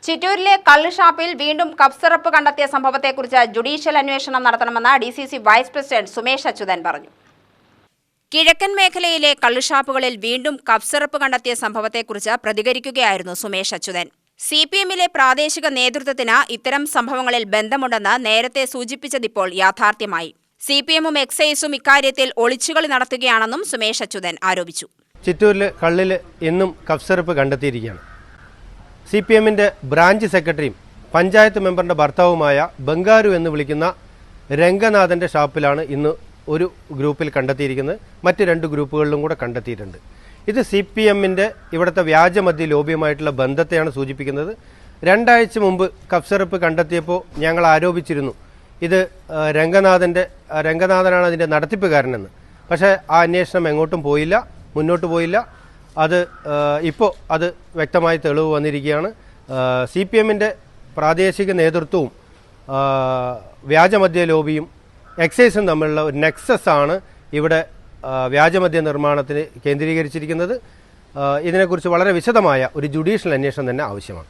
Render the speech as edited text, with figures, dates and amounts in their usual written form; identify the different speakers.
Speaker 1: ചിറ്റൂരിലെ കള്ളുഷാപ്പിൽ വീണ്ടും cough syrup കണ്ടെത്തിയ സംഭവത്തെക്കുറിച്ച് ജുഡീഷ്യൽ അന്വേഷണം നടത്തണമെന്ന് DCC vice president Sumesh Achuthan പറഞ്ഞു. കിഴക്കൻ മേഖലയിലെ കള്ളുഷാപ്പുകളിൽ വീണ്ടും കഫ് സിറപ്പ് കണ്ടെത്തിയ സംഭവത്തെക്കുറിച്ച് പ്രതികരിക്കുകയായിരുന്നു സുമേഷ് അച്യുതൻ. സിപിഎമ്മിലെ പ്രാദേശിക നേതൃത്വത്തിന് ഇത്തരം സംഭവങ്ങളിൽ ബന്ധമുണ്ടെന്ന് നേരത്തെ സൂചിപ്പിച്ചതിപ്പോൾ യാഥാർത്ഥ്യമായി. സിപിഎമ്മും എക്സൈസും ഇക്കാര്യത്തിൽ ഒളിച്ചുകളി നടത്തുകയാണെന്നും സുമേഷ് അച്യുതൻ ആരോപിച്ചു.
Speaker 2: ചിറ്റൂരിലെ കള്ളിൽ ഇന്നും കഫ് സിറപ്പ് കണ്ടെത്തിയിരിക്കുകയാണ്. സിപിഎമ്മിൻ്റെ ബ്രാഞ്ച് സെക്രട്ടറിയും പഞ്ചായത്ത് മെമ്പറിൻ്റെ ഭർത്താവുമായ ബംഗാരു എന്ന് വിളിക്കുന്ന രംഗനാഥൻ്റെ ഷാപ്പിലാണ് ഇന്ന് ഒരു ഗ്രൂപ്പിൽ കണ്ടെത്തിയിരിക്കുന്നത്. മറ്റ് 2 ഗ്രൂപ്പുകളിലും കൂടെ കണ്ടെത്തിയിട്ടുണ്ട്. ഇത് സിപിഎമ്മിൻ്റെ ഇവിടുത്തെ വ്യാജമദ്യ ലോബിയുമായിട്ടുള്ള ബന്ധത്തെയാണ് സൂചിപ്പിക്കുന്നത്. 2 ആഴ്ച മുമ്പ് കഫ് സിറപ്പ് കണ്ടെത്തിയപ്പോൾ ഞങ്ങൾ ആരോപിച്ചിരുന്നു ഇത് രംഗനാഥനാണ് അതിൻ്റെ നടത്തിപ്പുകാരനെന്ന്. പക്ഷേ ആ അന്വേഷണം എങ്ങോട്ടും പോയില്ല, മുന്നോട്ട് പോയില്ല. അത് ഇപ്പോൾ അത് വ്യക്തമായി തെളിവ് വന്നിരിക്കുകയാണ്. സിപിഎമ്മിൻ്റെ പ്രാദേശിക നേതൃത്വവും വ്യാജമദ്യ ലോബിയും എക്സൈസും തമ്മിലുള്ള ഒരു നെക്സസ് ആണ് ഇവിടെ വ്യാജമദ്യ നിർമ്മാണത്തിന് കേന്ദ്രീകരിച്ചിരിക്കുന്നത്. ഇതിനെക്കുറിച്ച് വളരെ വിശദമായ ഒരു ജുഡീഷ്യൽ അന്വേഷണം തന്നെ ആവശ്യമാണ്.